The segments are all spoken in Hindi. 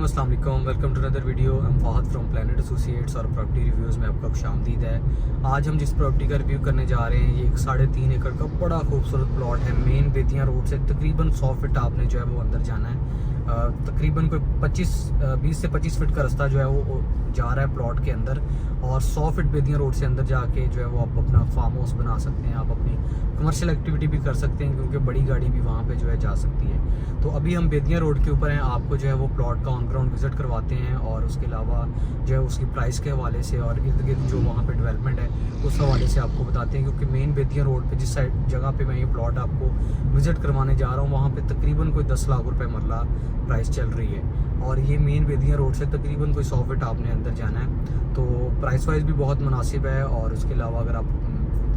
अस्सलाम वालेकुम, welcome to another video. I am Fahad from Planet Associates और प्रॉपर्टी रिव्यूज़ में आपका खुशामदीद है। आज हम जिस प्रॉपर्टी का रिव्यू करने जा रहे हैं ये एक 3.5 एकड़ का बड़ा खूबसूरत प्लॉट है। मेन बेतियाँ रोड से तकरीबन 100 फीट आपने जो है वो अंदर जाना है। तकरीबन कोई 20 से 25 फीट का रास्ता जो है वो जा रहा है प्लॉट के अंदर, और 100 फीट बेतियाँ रोड से अंदर जाके जो है वो आप अपना फार्म हाउस बना सकते हैं। आप अपनी कमर्शियल एक्टिविटी भी कर सकते हैं क्योंकि बड़ी गाड़ी भी वहाँ पे जो है जा सकती है। तो अभी हम बेतियाँ रोड के ऊपर हैं, आपको जो है वो प्लॉट का ऑन ग्राउंड विजिट करवाते हैं और उसके अलावा जो है उसकी प्राइस के हवाले से और इर्द गिर्द जो वहाँ पे डेवलपमेंट है उस हवाले से आपको बताते हैं। क्योंकि मेन बेतियाँ रोड पे जिस साइड जगह पे मैं ये प्लॉट आपको विजिट करवाने जा रहा हूँ वहाँ पे तकरीबन कोई 10 लाख रुपए मरला प्राइस चल रही है, और ये मेन बेतियाँ रोड से तकरीबन कोई 100 फीट आपने अंदर जाना है। तो प्राइस वाइज भी बहुत मुनासिब है, और उसके अलावा अगर आप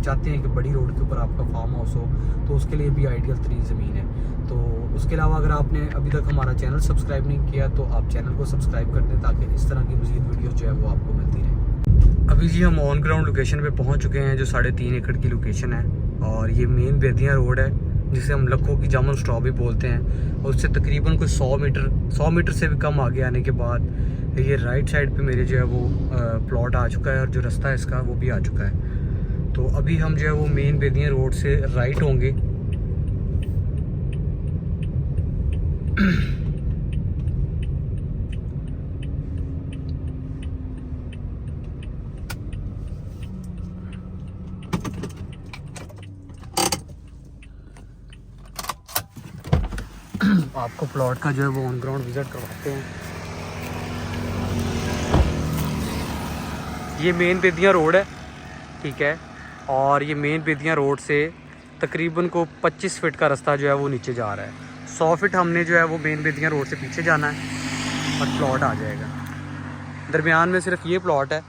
चाहते हैं कि बड़ी रोड के ऊपर आपका फार्म हाउस हो तो उसके लिए भी आइडियल तरीन ज़मीन है। तो उसके अलावा अगर आपने अभी तक हमारा चैनल सब्सक्राइब नहीं किया तो आप चैनल को सब्सक्राइब कर दें ताकि इस तरह की मज़ीद वीडियो जो है वो आपको मिलती रहे। अभी जी हम ऑन ग्राउंड लोकेशन पे पहुंच चुके हैं जो 3.5 एकड़ की लोकेशन है, और ये मेन बेतियाँ रोड है जिसे हम लखों की जामुन स्टॉप भी बोलते हैं। और उससे तकरीबन कोई 100 मीटर से भी कम आगे आने के बाद ये राइट साइड पे मेरे जो है वो प्लॉट आ चुका है, और जो रास्ता है इसका वो भी आ चुका है। तो अभी हम जो है वो मेन बेतियाँ रोड से राइट होंगे। आपको प्लॉट का जो है वो ऑन ग्राउंड विजिट करवाते हैं। ये मेन बेतियाँ रोड है, ठीक है, और ये मेन बेतियाँ रोड से तकरीबन को 25 फीट का रास्ता जो है वो नीचे जा रहा है। 100 फीट हमने जो है वो मेन बेतियाँ रोड से पीछे जाना है और प्लॉट आ जाएगा। दरमियान में सिर्फ ये प्लॉट है,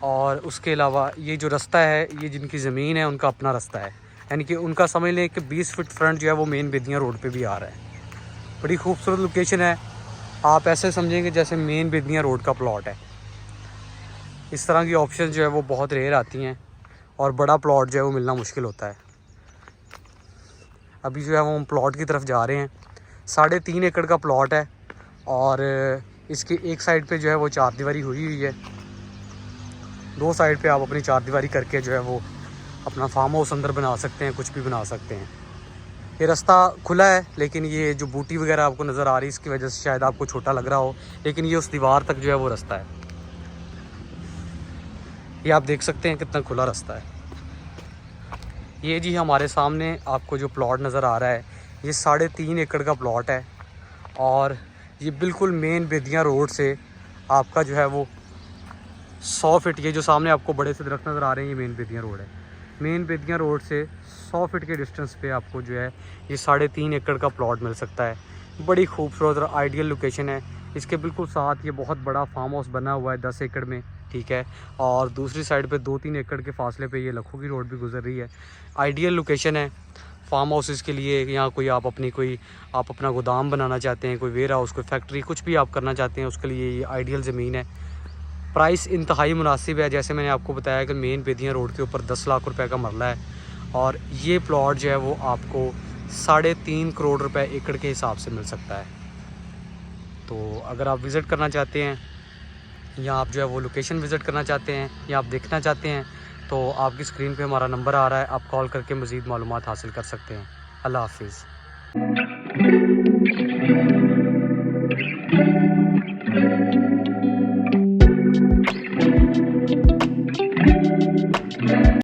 और उसके अलावा ये जो रास्ता है ये जिनकी ज़मीन है उनका अपना रास्ता है, यानी कि उनका समझ लें कि 20 फीट फ्रंट जो है वो मेन बेतियाँ रोड पे भी आ रहा है। बड़ी खूबसूरत लोकेशन है, आप ऐसे समझेंगे जैसे मेन बेतियाँ रोड का प्लॉट है। इस तरह की ऑप्शन जो है वो बहुत रेयर आती हैं, और बड़ा प्लॉट जो है वो मिलना मुश्किल होता है। अभी जो है वो हम प्लॉट की तरफ जा रहे हैं। 3.5 एकड़ का प्लॉट है, और इसकी एक साइड पे जो है वो 4 दीवारी हुई हुई है। 2 साइड पे आप अपनी 4 दीवारी करके जो है वो अपना फार्म हाउस अंदर बना सकते हैं, कुछ भी बना सकते हैं। ये रास्ता खुला है, लेकिन ये जो बूटी वगैरह आपको नज़र आ रही है इसकी वजह से शायद आपको छोटा लग रहा हो, लेकिन ये उस दीवार तक जो है वो रास्ता है। ये आप देख सकते हैं कितना खुला रास्ता है। ये जी हमारे सामने आपको जो प्लॉट नज़र आ रहा है ये 3.5 एकड़ का प्लॉट है, और ये बिल्कुल मेन बेतियाँ रोड से आपका जो है वो 100 फीट, ये जो सामने आपको बड़े से दरख्त नज़र आ रहे हैं ये मेन बेतियाँ रोड है। मेन बेतियाँ रोड से 100 फीट के डिस्टेंस पे आपको जो है ये 3.5 एकड़ का प्लॉट मिल सकता है। बड़ी खूबसूरत और आइडियल लोकेशन है। इसके बिल्कुल साथ ये बहुत बड़ा फार्म हाउस बना हुआ है 10 एकड़ में, ठीक है, और दूसरी साइड पे 2-3 एकड़ के फासले पे ये लखों की रोड भी गुजर रही है। आइडियल लोकेशन है फार्म हाउसेस के लिए। यहाँ आप अपना गोदाम बनाना चाहते हैं, कोई वेयर हाउस, कोई फैक्ट्री, कुछ भी आप करना चाहते हैं उसके लिए ये आइडियल ज़मीन है। प्राइस इंतहाई मुनासिब है। जैसे मैंने आपको बताया कि मेन बेतियाँ रोड के ऊपर 10 लाख रुपए का मरला है, और ये प्लॉट जो है वो आपको 3.5 करोड़ रुपए एकड़ के हिसाब से मिल सकता है। तो अगर आप विज़िट करना चाहते हैं या आप जो है वो लोकेशन विज़िट करना चाहते हैं या आप देखना चाहते हैं तो आपकी स्क्रीन पे हमारा नंबर आ रहा है, आप कॉल करके मज़ीद मालूमात हासिल कर सकते हैं। अल्लाह हाफिज़।